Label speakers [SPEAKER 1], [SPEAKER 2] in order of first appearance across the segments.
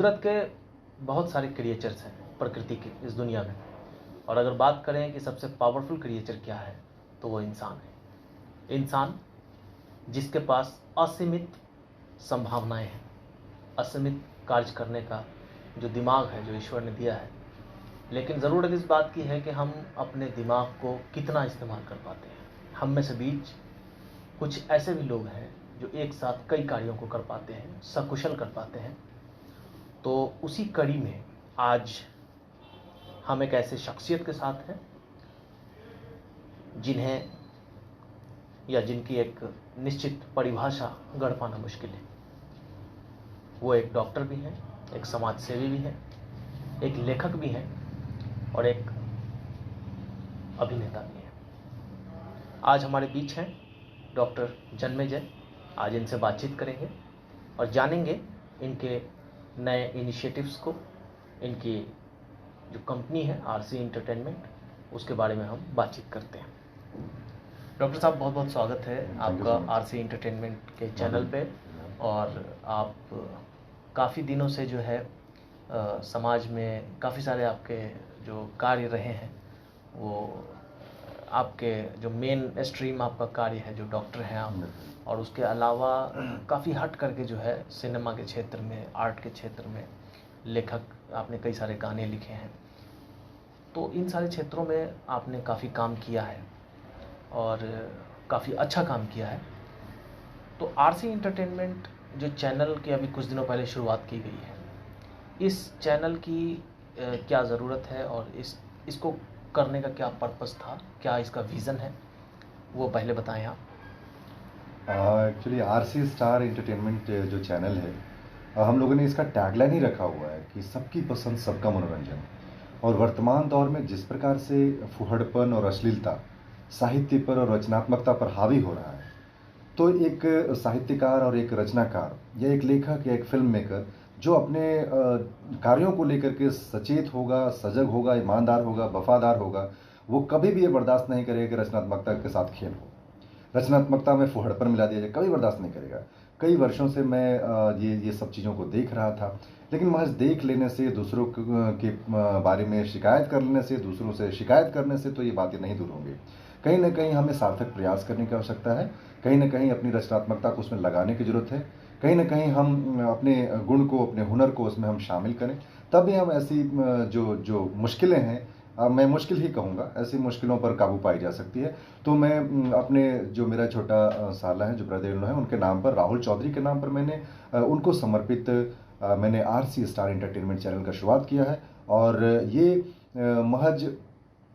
[SPEAKER 1] कुदरत के बहुत सारे क्रिएचर्स हैं प्रकृति के इस दुनिया में, और अगर बात करें कि सबसे पावरफुल क्रिएचर क्या है तो वो इंसान है। इंसान जिसके पास असीमित संभावनाएं हैं, असीमित कार्य करने का जो दिमाग है जो ईश्वर ने दिया है, लेकिन ज़रूरत इस बात की है कि हम अपने दिमाग को कितना इस्तेमाल कर पाते हैं। हम में से बीच कुछ ऐसे भी लोग हैं जो एक साथ कई कार्यों को कर पाते हैं, सकुशल कर पाते हैं। तो उसी कड़ी में आज हम एक ऐसे शख्सियत के साथ हैं जिन्हें या जिनकी एक निश्चित परिभाषा गढ़ पाना मुश्किल है। वो एक डॉक्टर भी हैं, एक समाज सेवी भी हैं, एक लेखक भी हैं और एक अभिनेता भी हैं। आज हमारे बीच हैं डॉक्टर जन्मेजय। आज इनसे बातचीत करेंगे और जानेंगे इनके नए इनिशिएटिव्स को, इनकी जो कंपनी है आरसी एंटरटेनमेंट, उसके बारे में हम बातचीत करते हैं। डॉक्टर साहब, बहुत बहुत स्वागत है आपका आरसी एंटरटेनमेंट के चैनल पे। और आप काफ़ी दिनों से जो है समाज में काफ़ी सारे आपके जो कार्य रहे हैं, वो आपके जो मेन स्ट्रीम आपका कार्य है, जो डॉक्टर हैं आप, और उसके अलावा काफ़ी हट करके जो है सिनेमा के क्षेत्र में, आर्ट के क्षेत्र में लेखक, आपने कई सारे गाने लिखे हैं। तो इन सारे क्षेत्रों में आपने काफ़ी काम किया है और काफ़ी अच्छा काम किया है। तो आरसी एंटरटेनमेंट जो चैनल की अभी कुछ दिनों पहले शुरुआत की गई है, इस चैनल की क्या ज़रूरत है और इसको करने का क्या पर्पस था, क्या इसका विज़न है, वो पहले बताएं आप।
[SPEAKER 2] एक्चुअली आरसी स्टार एंटरटेनमेंट जो चैनल है, हम लोगों ने इसका टैगलाइन ही रखा हुआ है कि सबकी पसंद सबका मनोरंजन। और वर्तमान दौर में जिस प्रकार से फुहड़पन और अश्लीलता साहित्य पर और रचनात्मकता पर हावी हो रहा है, तो एक साहित्यकार और एक रचनाकार या एक लेखक या एक फिल्म मेकर जो अपने कार्यों को लेकर के सचेत होगा, सजग होगा, ईमानदार होगा, वफादार होगा, वो कभी भी ये बर्दाश्त नहीं करेगा कि रचनात्मकता के साथ खेल हो, रचनात्मकता में फुहड़पन मिला दिया जाए, कभी बर्दाश्त नहीं करेगा। कई वर्षों से मैं ये सब चीज़ों को देख रहा था, लेकिन महज देख लेने से, दूसरों के बारे में शिकायत कर लेने से, दूसरों से शिकायत करने से तो ये बातें नहीं दूर होंगी। कहीं ना कहीं हमें सार्थक प्रयास करने की आवश्यकता है, कहीं ना कहीं अपनी रचनात्मकता को उसमें लगाने की जरूरत है, कहीं ना कहीं हम अपने गुण को, अपने हुनर को उसमें हम शामिल करें, तभी हम ऐसी जो जो मुश्किलें हैं, मैं मुश्किल ही कहूँगा, ऐसी मुश्किलों पर काबू पाई जा सकती है। तो मैं अपने जो मेरा छोटा साला है, जो ब्रदर इन लॉ है, उनके नाम पर, राहुल चौधरी के नाम पर मैंने उनको समर्पित मैंने आरसी स्टार एंटरटेनमेंट चैनल का शुरुआत किया है। और ये महज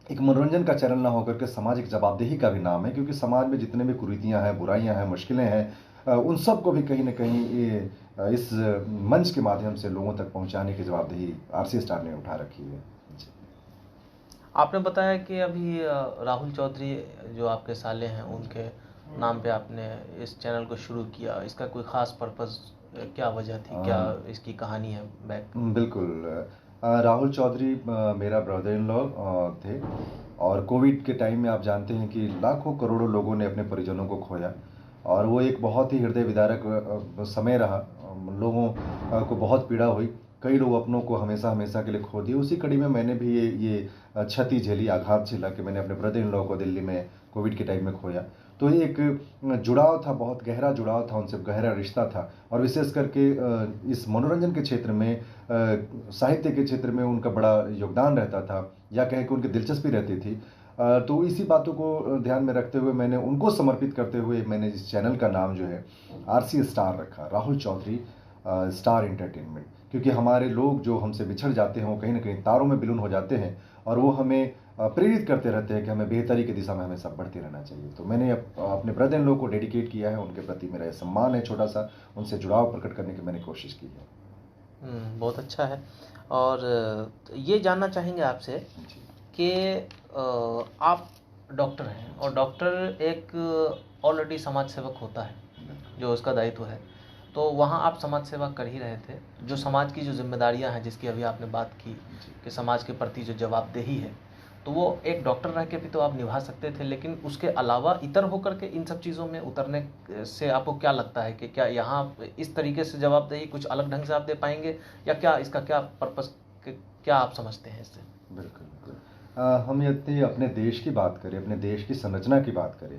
[SPEAKER 2] एक मनोरंजन का चैनल ना होकर के सामाजिक जवाबदेही का भी नाम है, क्योंकि समाज में जितने भी कुरीतियाँ हैं, बुराइयाँ हैं, मुश्किलें हैं, उन सब को भी कहीं ना कहीं इस मंच के माध्यम से लोगों तक पहुँचाने की जवाबदेही आरसी स्टार ने उठा रखी है।
[SPEAKER 1] आपने बताया कि अभी राहुल चौधरी जो आपके साले हैं, उनके नाम पे आपने इस चैनल को शुरू किया। इसका कोई ख़ास पर्पस, क्या वजह थी, क्या इसकी कहानी है बैक?
[SPEAKER 2] बिल्कुल, राहुल चौधरी मेरा ब्रदर इन लॉ थे, और कोविड के टाइम में आप जानते हैं कि लाखों करोड़ों लोगों ने अपने परिजनों को खोया, और वो एक बहुत ही हृदय विदारक समय रहा। लोगों को बहुत पीड़ा हुई, कई लोग अपनों को हमेशा हमेशा के लिए खो दिए। उसी कड़ी में मैंने भी ये क्षति झेली, आघात झेला कि मैंने अपने ब्रदर इन लॉ को दिल्ली में कोविड के टाइम में खोया। तो ये एक जुड़ाव था, बहुत गहरा जुड़ाव था उनसे, गहरा रिश्ता था। और विशेष करके इस मनोरंजन के क्षेत्र में, साहित्य के क्षेत्र में उनका बड़ा योगदान रहता था, या कहें कि उनकी दिलचस्पी रहती थी। तो इसी बातों को ध्यान में रखते हुए मैंने उनको समर्पित करते हुए मैंने इस चैनल का नाम जो है आरसी स्टार रखा, राहुल चौधरी स्टार एंटरटेनमेंट। क्योंकि हमारे लोग जो हमसे बिछड़ जाते हैं, वो कहीं ना कहीं तारों में विलीन हो जाते हैं, और वो हमें प्रेरित करते रहते हैं कि हमें बेहतरी की दिशा में हमेशा बढ़ते रहना चाहिए। तो मैंने अपने ब्रदर इन लोग को डेडिकेट किया है, उनके प्रति मेरा सम्मान है, छोटा सा उनसे जुड़ाव प्रकट करने की मैंने कोशिश की है।
[SPEAKER 1] बहुत अच्छा है। और ये जानना चाहेंगे आपसे कि आप डॉक्टर हैं, और डॉक्टर एक ऑलरेडी समाज सेवक होता है, जो उसका दायित्व है। तो वहाँ आप समाज सेवा कर ही रहे थे, जो समाज की जो जिम्मेदारियाँ हैं, जिसकी अभी आपने बात की कि समाज के प्रति जो जवाबदेही है, तो वो एक डॉक्टर रह के भी तो आप निभा सकते थे, लेकिन उसके अलावा इतर होकर के इन सब चीज़ों में उतरने से आपको क्या लगता है कि क्या यहाँ इस तरीके से जवाबदेही कुछ अलग ढंग से आप दे पाएंगे, या क्या इसका क्या पर्पस, क्या आप समझते हैं इससे?
[SPEAKER 2] बिल्कुल बिल्कुल। हम यदि अपने देश की बात करें, अपने देश की संरचना की बात करें,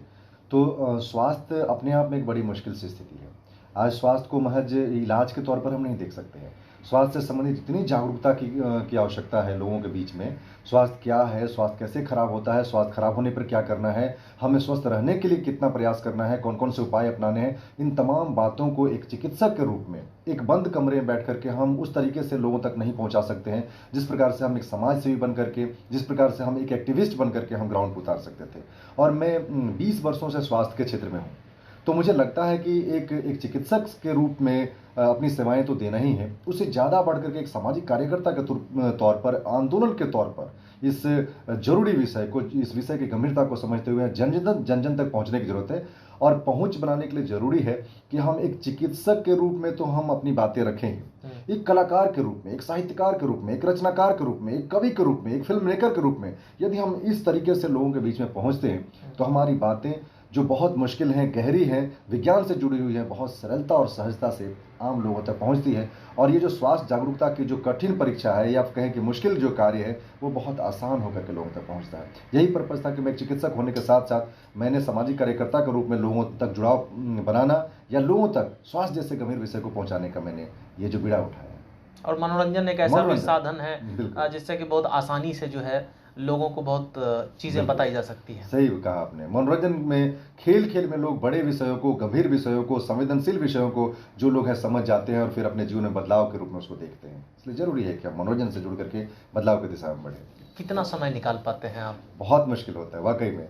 [SPEAKER 2] तो स्वास्थ्य अपने आप में एक बड़ी मुश्किल सी स्थिति है। आज स्वास्थ्य को महज इलाज के तौर पर हम नहीं देख सकते हैं। स्वास्थ्य से संबंधित इतनी जागरूकता की आवश्यकता है लोगों के बीच में। स्वास्थ्य क्या है, स्वास्थ्य कैसे खराब होता है, स्वास्थ्य खराब होने पर क्या करना है, हमें स्वस्थ रहने के लिए कितना प्रयास करना है, कौन कौन से उपाय अपनाने हैं, इन तमाम बातों को एक चिकित्सक के रूप में एक बंद कमरे में बैठ करके हम उस तरीके से लोगों तक नहीं पहुंचा सकते हैं जिस प्रकार से हम एक समाज सेवी बन करके, जिस प्रकार से हम एक एक्टिविस्ट बन करके हम ग्राउंड पर उतार सकते थे। और मैं 20 वर्षों से स्वास्थ्य के क्षेत्र में हूँ, तो मुझे लगता है कि एक चिकित्सक के रूप में अपनी सेवाएं तो देना ही है, उससे ज़्यादा बढ़ करके एक सामाजिक कार्यकर्ता के तौर पर, आंदोलन के तौर पर इस जरूरी विषय को, इस विषय की गंभीरता को समझते हुए जन जन तक पहुंचने की जरूरत है। और पहुंच बनाने के लिए जरूरी है कि हम एक चिकित्सक के रूप में तो हम अपनी बातें रखें, एक कलाकार के रूप में, एक साहित्यकार के रूप में, एक रचनाकार के रूप में, एक कवि के रूप में, एक फिल्म मेकर के रूप में यदि हम इस तरीके से लोगों के बीच में पहुंचते हैं तो हमारी बातें जो बहुत मुश्किल हैं, गहरी हैं, विज्ञान से जुड़ी हुई हैं, बहुत सरलता और सहजता से आम लोगों तक पहुंचती है। और ये जो स्वास्थ्य जागरूकता की जो कठिन परीक्षा है, या आप कहें कि मुश्किल जो कार्य है, वो बहुत आसान होकर के लोगों तक पहुंचता है। यही पर्पज़ था कि मैं एक चिकित्सक होने के साथ साथ मैंने सामाजिक कार्यकर्ता के रूप में लोगों तक जुड़ाव बनाना, या लोगों तक स्वास्थ्य जैसे गंभीर विषय को पहुँचाने का मैंने ये जो बीड़ा उठाया।
[SPEAKER 1] और मनोरंजन एक ऐसा भी साधन है
[SPEAKER 2] बिल्कुल।
[SPEAKER 1] जिससे कि बहुत आसानी से जो है लोगों को बहुत चीज़ें
[SPEAKER 2] बिल्कुल।
[SPEAKER 1] बताई जा सकती हैं।
[SPEAKER 2] सही कहा आपने। मनोरंजन में, खेल खेल में लोग बड़े विषयों को, गंभीर विषयों को, संवेदनशील विषयों को जो लोग हैं समझ जाते हैं और फिर अपने जीवन में बदलाव के रूप में उसको देखते हैं। इसलिए जरूरी है कि हम मनोरंजन से जुड़ करके बदलाव की दिशा में बढ़े।
[SPEAKER 1] कितना समय निकाल पाते हैं आप?
[SPEAKER 2] बहुत मुश्किल होता है वाकई में।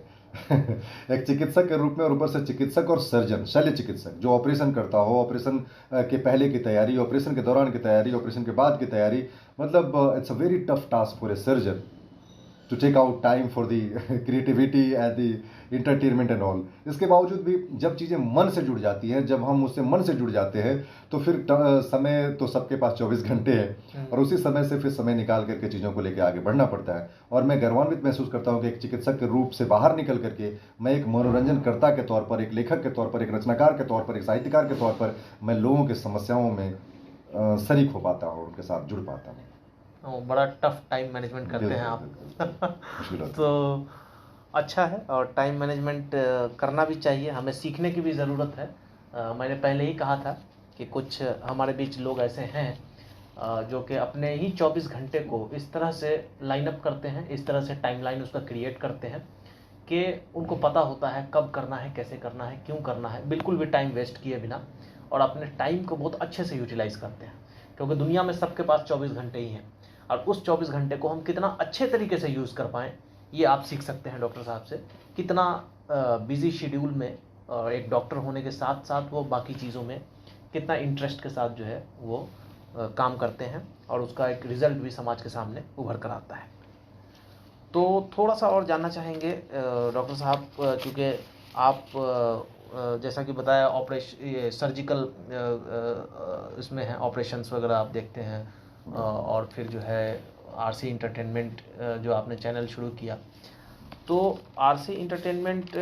[SPEAKER 2] एक चिकित्सक के रूप में, और ऊपर से चिकित्सक और सर्जन, शल्य चिकित्सक जो ऑपरेशन करता हो, ऑपरेशन के पहले की तैयारी, ऑपरेशन के दौरान की तैयारी, ऑपरेशन के बाद की तैयारी, मतलब it's a very tough task for a surgeon to take out time for the creativity and the entertainment and all. इसके बावजूद भी जब चीज़ें मन से जुड़ जाती हैं, जब हम उससे मन से जुड़ जाते हैं, तो फिर समय तो सबके पास 24 घंटे है, और उसी समय से फिर समय निकाल करके चीज़ों को लेकर आगे बढ़ना पड़ता है। और मैं गर्वान्वित महसूस करता हूँ कि एक चिकित्सक के रूप से बाहर निकल करके मैं एक मनोरंजनकर्ता के तौर पर, एक लेखक के तौर पर, एक रचनाकार के तौर पर, एक साहित्यकार के तौर पर मैं लोगों की समस्याओं में शरीक हो पाता हूँ, उनके साथ जुड़ पाता हूँ।
[SPEAKER 1] बड़ा टफ टाइम मैनेजमेंट करते हैं आप।
[SPEAKER 2] मुश्किल होता है।
[SPEAKER 1] तो अच्छा है, और टाइम मैनेजमेंट करना भी चाहिए, हमें सीखने की भी ज़रूरत है। मैंने पहले ही कहा था कि कुछ हमारे बीच लोग ऐसे हैं जो कि अपने ही 24 घंटे को इस तरह से लाइन अप करते हैं, इस तरह से टाइमलाइन उसका क्रिएट करते हैं कि उनको पता होता है कब करना है, कैसे करना है, क्यों करना है, बिल्कुल भी टाइम वेस्ट किए बिना, और अपने टाइम को बहुत अच्छे से यूटिलाइज करते हैं। क्योंकि दुनिया में सबके पास 24 घंटे ही हैं, और उस 24 घंटे को हम कितना अच्छे तरीके से यूज़ कर पाएँ, ये आप सीख सकते हैं डॉक्टर साहब से। कितना बिजी शेड्यूल में एक डॉक्टर होने के साथ साथ वो बाकी चीज़ों में कितना इंटरेस्ट के साथ जो है वो काम करते हैं, और उसका एक रिज़ल्ट भी समाज के सामने उभर कर आता है। तो थोड़ा सा और जानना चाहेंगे डॉक्टर साहब, चूँकि आप जैसा कि बताया ये सर्जिकल इसमें हैं, ऑपरेशंस वगैरह आप देखते हैं, और फिर जो है आरसी इंटरटेनमेंट जो आपने चैनल शुरू किया, तो आरसी इंटरटेनमेंट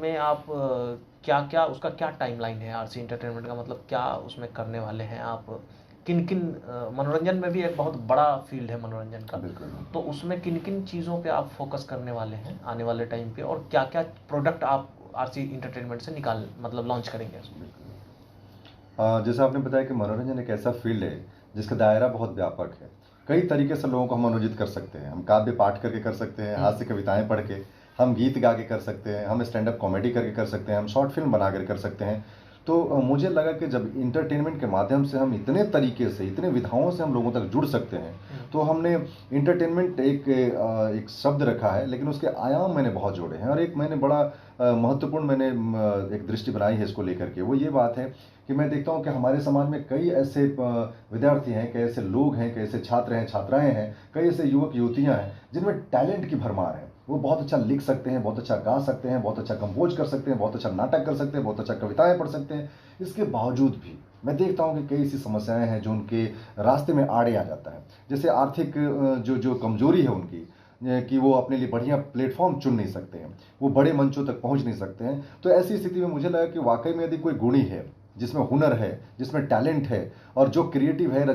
[SPEAKER 1] में आप क्या क्या, उसका क्या टाइमलाइन है? आरसी इंटरटेनमेंट का मतलब क्या उसमें करने वाले हैं आप? किन किन मनोरंजन में भी एक बहुत बड़ा फील्ड है मनोरंजन का, तो उसमें किन किन चीज़ों पे आप फोकस करने वाले हैं आने वाले टाइम पे, और क्या क्या प्रोडक्ट आप आरसी इंटरटेनमेंट से मतलब लॉन्च करेंगे?
[SPEAKER 2] जैसा आपने बताया कि मनोरंजन एक ऐसा फील्ड है जिसका दायरा बहुत व्यापक है। कई तरीके से लोगों को हम मनोरंजित कर सकते हैं। हम काव्य पाठ करके कर सकते हैं, हास्य कविताएं पढ़ के, हम गीत गा के कर सकते हैं, हम स्टैंड अप कॉमेडी करके कर सकते हैं, हम शॉर्ट फिल्म बना कर सकते हैं। तो मुझे लगा कि जब इंटरटेनमेंट के माध्यम से हम इतने तरीके से, इतने विधाओं से हम लोगों तक जुड़ सकते हैं, तो हमने इंटरटेनमेंट एक शब्द रखा है, लेकिन उसके आयाम मैंने बहुत जोड़े हैं। और एक मैंने बड़ा महत्वपूर्ण मैंने एक दृष्टि बनाई है इसको लेकर के। वो ये बात है कि मैं देखता हूँ कि हमारे समाज में कई ऐसे विद्यार्थी हैं, कई ऐसे लोग हैं, कई ऐसे छात्र हैं, छात्राएं हैं, कई ऐसे युवक युवतियां हैं जिनमें टैलेंट की भरमार है। वो बहुत अच्छा लिख सकते हैं, बहुत अच्छा गा सकते हैं, बहुत अच्छा कंपोज कर सकते हैं, बहुत अच्छा नाटक कर सकते हैं, बहुत अच्छा कविताएं पढ़ सकते हैं। इसके बावजूद भी मैं देखता हूँ कि कई ऐसी समस्याएं हैं जो उनके रास्ते में आड़े आ जाता है। जैसे आर्थिक जो कमजोरी है उनकी, कि वो अपने लिए बढ़िया प्लेटफॉर्म चुन नहीं सकते हैं, वो बड़े मंचों तक पहुंच नहीं सकते हैं। तो ऐसी स्थिति में मुझे लगा कि वाकई में यदि कोई गुणी है, जिसमें हुनर है, जिसमें टैलेंट है और जो क्रिएटिव है,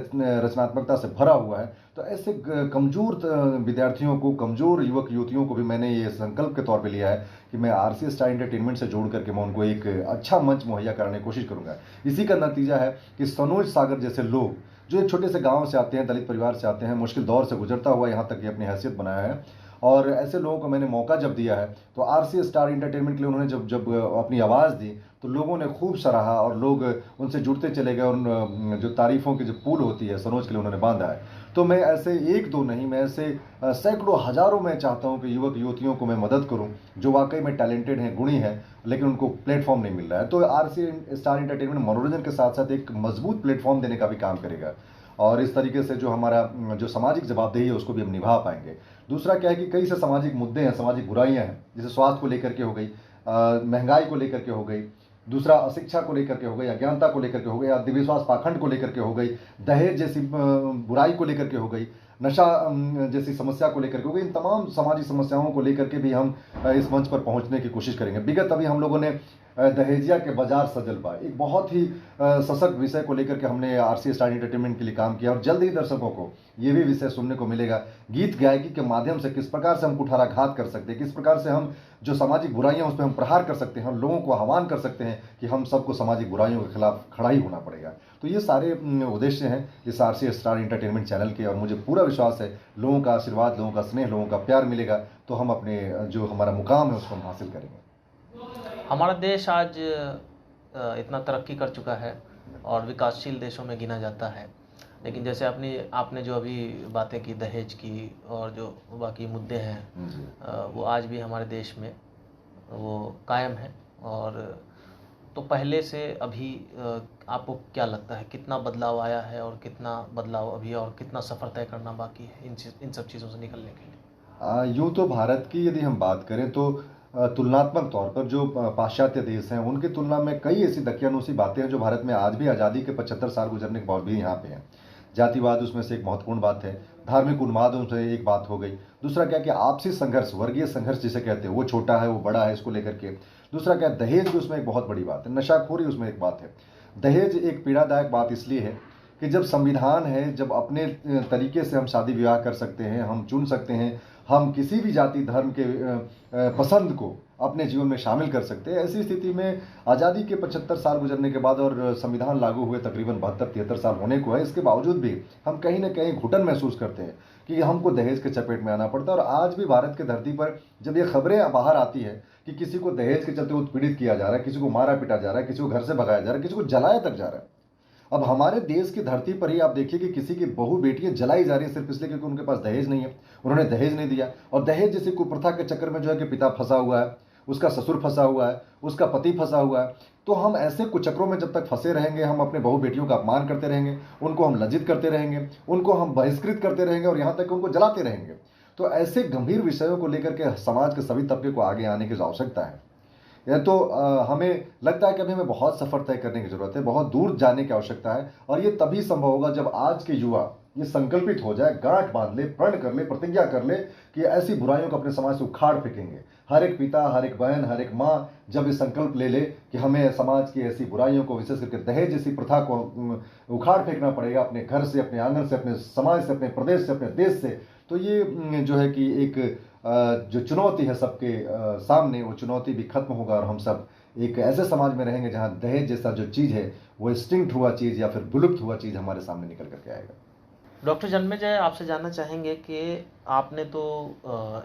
[SPEAKER 2] रचनात्मकता से भरा हुआ है, तो ऐसे कमज़ोर विद्यार्थियों को, कमज़ोर युवक युवतियों को भी मैंने ये संकल्प के तौर पे लिया है कि मैं आरसी स्टार एंटरटेनमेंट से जोड़ करके मैं उनको एक अच्छा मंच मुहैया कराने की कोशिश करूंगा। इसी का नतीजा है कि सनोज सागर जैसे लोग जो एक छोटे से गांव से आते हैं, दलित परिवार से आते हैं, मुश्किल दौर से गुजरता हुआ यहाँ तक ये अपनी हैसियत बनाया है, और ऐसे लोगों को मैंने मौका जब दिया है तो आरसी स्टार एंटरटेनमेंट के लिए उन्होंने जब जब अपनी आवाज़ दी तो लोगों ने खूब सराहा और लोग उनसे जुड़ते चले गए, और जो तारीफ़ों की जो पुल होती है सनोज के लिए उन्होंने बांधा है। तो मैं ऐसे एक दो नहीं, मैं ऐसे सैकड़ों हज़ारों मैं चाहता हूं कि युवक युवतियों को मैं मदद करूं जो वाकई में टैलेंटेड हैं, गुणी हैं, लेकिन उनको प्लेटफॉर्म नहीं मिल रहा है। तो आरसी स्टार एंटरटेनमेंट मनोरंजन के साथ साथ एक मजबूत प्लेटफॉर्म देने का भी काम करेगा, और इस तरीके से जो हमारा जो सामाजिक जवाबदेही है उसको भी हम निभा पाएंगे। दूसरा क्या है कि कई से सामाजिक मुद्दे हैं, सामाजिक बुराइयां हैं, जैसे स्वास्थ्य को लेकर के हो गई, महंगाई को लेकर के हो गई, दूसरा अशिक्षा को लेकर के हो गई, अज्ञानता को लेकर के हो गई, अंधविश्वास पाखंड को लेकर के हो गई, दहेज जैसी बुराई को लेकर के हो गई, नशा जैसी समस्या को लेकर के हो गई। इन तमाम सामाजिक समस्याओं को लेकर के भी हम इस मंच पर पहुंचने की कोशिश करेंगे। विगत अभी हम लोगों ने दहेजिया के बाजार सजल पाए, एक बहुत ही सशक्त विषय को लेकर के हमने आरसी स्टार एंटरटेनमेंट के लिए काम किया, और जल्द ही दर्शकों को ये भी विषय सुनने को मिलेगा। गीत गायकी के माध्यम से किस प्रकार से हम कुठाराघात कर सकते हैं, किस प्रकार से हम जो सामाजिक बुराइयां उस पर हम प्रहार कर सकते हैं, हम लोगों को आह्वान कर सकते हैं कि हम सबको सामाजिक बुराइयों के खिलाफ खड़ा ही होना पड़ेगा। तो ये सारे उद्देश्य हैं इस आरसी स्टार एंटरटेनमेंट चैनल के, और मुझे पूरा विश्वास है लोगों का आशीर्वाद, लोगों का स्नेह, लोगों का प्यार मिलेगा तो हम अपने जो हमारा मुकाम है उसको हम हासिल करेंगे।
[SPEAKER 1] हमारा देश आज इतना तरक्की कर चुका है और विकासशील देशों में गिना जाता है, लेकिन जैसे आपने जो अभी बातें की दहेज की और जो बाकी मुद्दे हैं वो आज भी हमारे देश में वो कायम है। और तो पहले से अभी आपको क्या लगता है कितना बदलाव आया है, और कितना बदलाव अभी, और कितना सफ़र तय करना बाकी है इन सब चीज़ों से निकलने के लिए?
[SPEAKER 2] यूँ तो भारत की यदि हम बात करें तो तुलनात्मक तौर पर जो पाश्चात्य देश हैं उनकी तुलना में कई ऐसी दकियानूसी बातें हैं जो भारत में आज भी आज़ादी के 75 साल गुजरने के बाद भी यहाँ पे हैं। जातिवाद उसमें से एक महत्वपूर्ण बात है, धार्मिक उन्माद उसमें एक बात हो गई। दूसरा क्या कि आपसी संघर्ष, वर्गीय संघर्ष जिसे कहते हैं, वो छोटा है वो बड़ा है इसको लेकर के। दूसरा क्या, दहेज भी उसमें एक बहुत बड़ी बात है, नशाखोरी उसमें एक बात है। दहेज एक पीड़ादायक बात इसलिए है कि जब संविधान है, जब अपने तरीके से हम शादी विवाह कर सकते हैं, हम चुन सकते हैं, हम किसी भी जाति धर्म के पसंद को अपने जीवन में शामिल कर सकते हैं, ऐसी स्थिति में आज़ादी के 75 साल गुजरने के बाद और संविधान लागू हुए तकरीबन 72-73 साल होने को है, इसके बावजूद भी हम कहीं ना कहीं घुटन महसूस करते हैं कि हमको दहेज के चपेट में आना पड़ता है। और आज भी भारत की धरती पर जब ये खबरें बाहर आती है कि किसी को दहेज के चलते उत्पीड़ित किया जा रहा है, किसी को मारा पीटा जा रहा है, किसी को घर से भगाया जा रहा है, किसी को जलाया तक जा रहा है। अब हमारे देश की धरती पर ही आप देखिए कि किसी की बहू बेटियां जलाई जा रही है सिर्फ इसलिए क्योंकि उनके पास दहेज नहीं है, उन्होंने दहेज नहीं दिया। और दहेज जैसी कुप्रथा के चक्कर में जो है कि पिता फंसा हुआ है, उसका ससुर फंसा हुआ है, उसका पति फंसा हुआ है। तो हम ऐसे कुचक्रों में जब तक फंसे रहेंगे, हम अपने बहू बेटियों का अपमान करते रहेंगे, उनको हम लज्जित करते रहेंगे, उनको हम बहिष्कृत करते रहेंगे और यहाँ तक उनको जलाते रहेंगे। तो ऐसे गंभीर विषयों को लेकर के समाज के सभी तबके को आगे आने की आवश्यकता है। यह तो हमें लगता है कि अभी हमें बहुत सफ़र तय करने की ज़रूरत है, बहुत दूर जाने की आवश्यकता है, और ये तभी संभव होगा जब आज के युवा ये संकल्पित हो जाए, गांठ बांध ले, प्रण कर ले, प्रतिज्ञा कर ले कि ऐसी बुराइयों को अपने समाज से उखाड़ फेंकेंगे। हर एक पिता, हर एक बहन, हर एक माँ जब ये संकल्प ले ले कि हमें समाज की ऐसी बुराइयों को, विशेष करके दहेज जैसी प्रथा को उखाड़ फेंकना पड़ेगा अपने घर से, अपने आंगन से, अपने समाज से, अपने प्रदेश से, अपने देश से, तो ये जो है कि एक जो चुनौती है सबके सामने, वो चुनौती भी खत्म होगा और हम सब एक ऐसे समाज में रहेंगे जहां दहेज जैसा जो चीज़ है वो एक्सटिंक्ट हुआ चीज़ या फिर विलुप्त हुआ चीज़ हमारे सामने निकल करके आएगा।
[SPEAKER 1] डॉक्टर जन्मेजय, आपसे जानना चाहेंगे कि आपने तो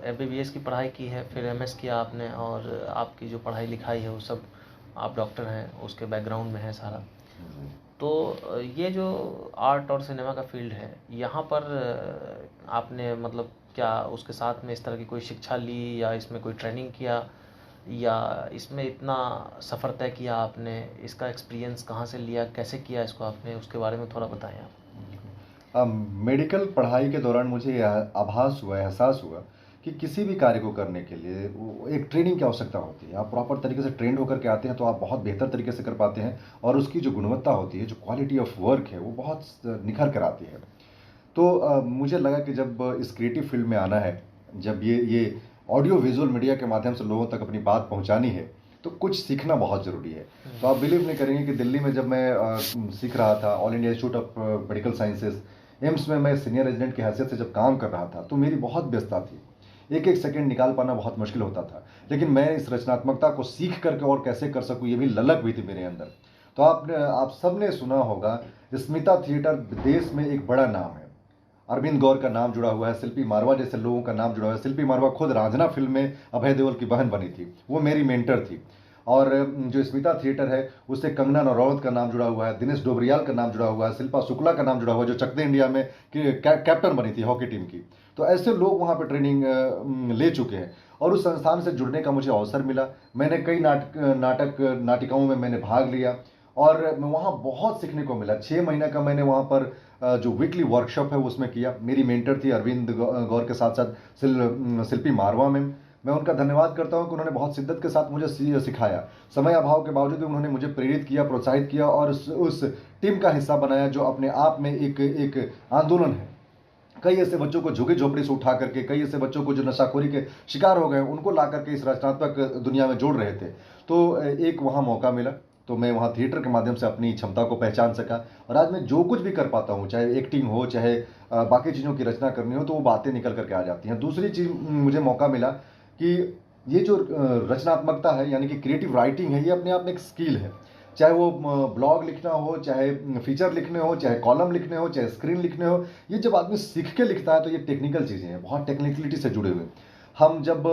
[SPEAKER 1] MBBS की पढ़ाई की है, फिर MS किया आपने, और आपकी जो पढ़ाई लिखाई है वो सब, आप डॉक्टर हैं, उसके बैकग्राउंड में है सारा। तो ये जो आर्ट और सिनेमा का फील्ड है, यहाँ पर आपने मतलब क्या उसके साथ में इस तरह की कोई शिक्षा ली, या इसमें कोई ट्रेनिंग किया, या इसमें इतना सफ़र तय किया आपने, इसका एक्सपीरियंस कहाँ से लिया, कैसे किया इसको आपने, उसके बारे में थोड़ा बताएं आप।
[SPEAKER 2] मेडिकल पढ़ाई के दौरान मुझे यह आभास हुआ, एहसास हुआ कि किसी भी कार्य को करने के लिए एक ट्रेनिंग की आवश्यकता होती है। आप प्रॉपर तरीके से ट्रेंड होकर के आते हैं तो आप बहुत बेहतर तरीके से कर पाते हैं, और उसकी जो गुणवत्ता होती है, जो क्वालिटी ऑफ वर्क है, वो बहुत निखर कर आती है। तो मुझे लगा कि जब इस क्रिएटिव फील्ड में आना है, जब ये ऑडियो विजुअल मीडिया के माध्यम से लोगों तक अपनी बात पहुंचानी है तो कुछ सीखना बहुत ज़रूरी है। तो आप बिलीव नहीं करेंगे कि दिल्ली में जब मैं सीख रहा था, all India institute of medical sciences AIIMS में मैं सीनियर रेजिडेंट की हैसियत से जब काम कर रहा था तो मेरी बहुत व्यस्तता थी, एक एक सेकंड निकाल पाना बहुत मुश्किल होता था। लेकिन मैं इस रचनात्मकता को सीख करके और कैसे कर सकूं, ये भी ललक हुई थी मेरे अंदर। तो आप सब ने सुना होगा, स्मिता थिएटर देश में एक बड़ा नाम है। अरविंद गौर का नाम जुड़ा हुआ है, शिल्पी मारवा जैसे लोगों का नाम जुड़ा हुआ है। शिल्पी मारवा खुद रांझना फिल्म में अभय देओल की बहन बनी थी, वो मेरी मेंटर थी। और जो स्मिता थिएटर है उससे कंगना रनौत का नाम जुड़ा हुआ है, दिनेश डोबरियाल का नाम जुड़ा हुआ है, शिल्पा शुक्ला का नाम जुड़ा हुआ है जो चक दे इंडिया में कैप्टन बनी थी हॉकी टीम की। तो ऐसे लोग वहाँ पर ट्रेनिंग ले चुके हैं और उस संस्थान से जुड़ने का मुझे अवसर मिला। मैंने कई नाटिकाओं में मैंने भाग लिया और वहाँ बहुत सीखने को मिला। 6 महीने का मैंने वहाँ पर जो वीकली वर्कशॉप है उसमें किया। मेरी मेंटर थी अरविंद गौर के साथ साथ शिल्पी मारवा मैम। मैं उनका धन्यवाद करता हूं कि उन्होंने बहुत शिद्दत के साथ मुझे सिखाया। समय अभाव के बावजूद भी उन्होंने मुझे प्रेरित किया, प्रोत्साहित किया और उस टीम का हिस्सा बनाया जो अपने आप में एक आंदोलन है। कई ऐसे बच्चों को झुग्गी झोपड़ी से उठा करके, कई ऐसे बच्चों को जो नशाखोरी के शिकार हो गए उनको ला करके इस रचनात्मक दुनिया में जोड़ रहे थे। तो एक वहाँ मौका मिला, तो मैं वहाँ थिएटर के माध्यम से अपनी क्षमता को पहचान सका और आज मैं जो कुछ भी कर पाता हूँ, चाहे एक्टिंग हो, चाहे बाकी चीज़ों की रचना करनी हो, तो वो बातें निकल करके आ जाती हैं। दूसरी चीज़ मुझे मौका मिला कि ये जो रचनात्मकता है यानी कि क्रिएटिव राइटिंग है, ये अपने आप में एक स्किल है। चाहे वो ब्लॉग लिखना हो, चाहे फीचर लिखने हो, चाहे कॉलम लिखने हो, चाहे स्क्रीन लिखने हो, ये जब आदमी सीख के लिखता है तो ये टेक्निकल चीज़ें हैं, बहुत टेक्निकलिटी से जुड़े हुए। हम जब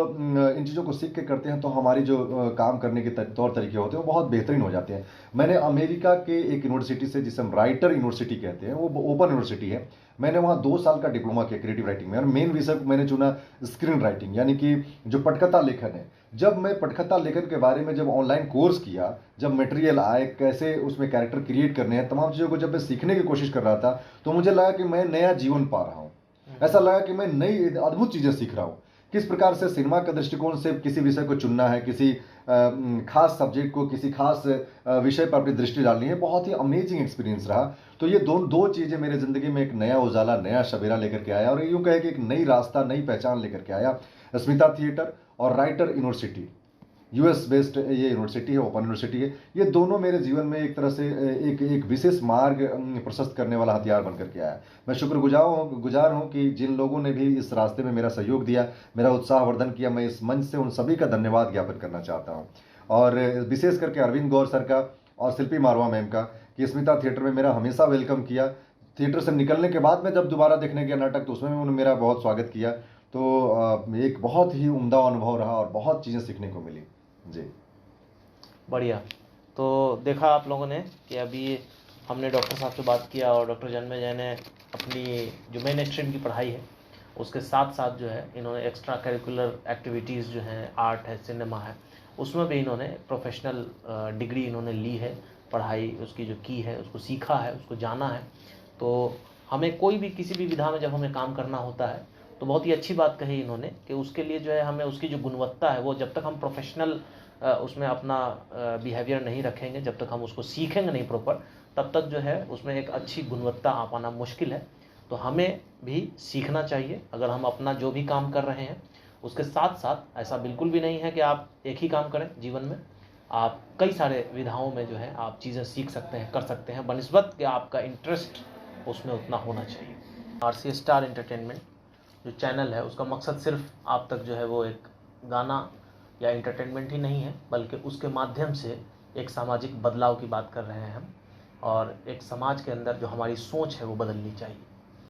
[SPEAKER 2] इन चीज़ों को सीख के करते हैं तो हमारी जो काम करने के तौर तरीके होते हैं वो बहुत बेहतरीन हो जाते हैं। मैंने अमेरिका के एक यूनिवर्सिटी से, जिसे हम राइटर यूनिवर्सिटी कहते हैं, वो ओपन यूनिवर्सिटी है, मैंने वहाँ 2 साल का डिप्लोमा किया क्रिएटिव राइटिंग में और मेन विषय मैंने चुना स्क्रीन राइटिंग यानी कि जो पटकथा लेखन है। जब मैं पटकथा लेखन के बारे में जब ऑनलाइन कोर्स किया, जब मटेरियल आए, कैसे उसमें कैरेक्टर क्रिएट करने हैं, तमाम चीज़ों को जब मैं सीखने की कोशिश कर रहा था तो मुझे लगा कि मैं नया जीवन पा रहा हूँ। ऐसा लगा कि मैं नई अद्भुत चीज़ें सीख रहा हूँ। किस प्रकार से सिनेमा के दृष्टिकोण से किसी विषय को चुनना है, किसी खास सब्जेक्ट को, किसी खास विषय पर अपनी दृष्टि डालनी है, बहुत ही अमेजिंग एक्सपीरियंस रहा। तो ये दो चीज़ें मेरे ज़िंदगी में एक नया उजाला, नया सवेरा लेकर के आया और यूँ कहे कि एक नई रास्ता, नई पहचान लेकर के आया। स्मिता थिएटर और राइटर यूनिवर्सिटी, यूएस बेस्ड ये यूनिवर्सिटी है, ओपन यूनिवर्सिटी है, ये दोनों मेरे जीवन में एक तरह से एक विशेष मार्ग प्रशस्त करने वाला हथियार बन करके आया। मैं शुक्रगुजार हूँ कि जिन लोगों ने भी इस रास्ते में मेरा सहयोग दिया, मेरा उत्साहवर्धन किया, मैं इस मंच से उन सभी का धन्यवाद ज्ञापन करना चाहता हूँ। और विशेष करके अरविंद गौर सर का और शिल्पी मारवा मैम का कि स्मिता थिएटर में मेरा हमेशा वेलकम किया। थिएटर से निकलने के बाद में जब दोबारा देखने गया नाटक तो उसमें भी उन्होंने मेरा बहुत स्वागत किया। तो एक बहुत ही उम्दा अनुभव रहा और बहुत चीज़ें सीखने को मिली जी।
[SPEAKER 1] बढ़िया। तो देखा आप लोगों ने कि अभी हमने डॉक्टर साहब से बात किया और डॉक्टर जन्मेजय ने अपनी जो मेन स्ट्रीम की पढ़ाई है उसके साथ साथ जो है इन्होंने एक्स्ट्रा करिकुलर एक्टिविटीज़ जो हैं, आर्ट है, सिनेमा है, उसमें भी इन्होंने प्रोफेशनल डिग्री इन्होंने ली है, पढ़ाई उसकी जो की है, उसको सीखा है, उसको जाना है। तो हमें कोई भी किसी भी विधा में जब हमें काम करना होता है तो बहुत ही अच्छी बात कही इन्होंने कि उसके लिए जो है हमें उसकी जो गुणवत्ता है वो जब तक हम प्रोफेशनल उसमें अपना बिहेवियर नहीं रखेंगे, जब तक हम उसको सीखेंगे नहीं प्रॉपर, तब तक जो है उसमें एक अच्छी गुणवत्ता आ पाना मुश्किल है। तो हमें भी सीखना चाहिए। अगर हम अपना जो भी काम कर रहे हैं उसके साथ साथ ऐसा बिल्कुल भी नहीं है कि आप एक ही काम करें जीवन में, आप कई सारे विधाओं में जो है आप चीज़ें सीख सकते हैं, कर सकते हैं, बनिस्बत कि आपका इंटरेस्ट उसमें उतना होना चाहिए। आरसी स्टार एंटरटेनमेंट जो चैनल है उसका मकसद सिर्फ आप तक जो है वो एक गाना या एंटरटेनमेंट ही नहीं है, बल्कि उसके माध्यम से एक सामाजिक बदलाव की बात कर रहे हैं हम, और एक समाज के अंदर जो हमारी सोच है वो बदलनी चाहिए।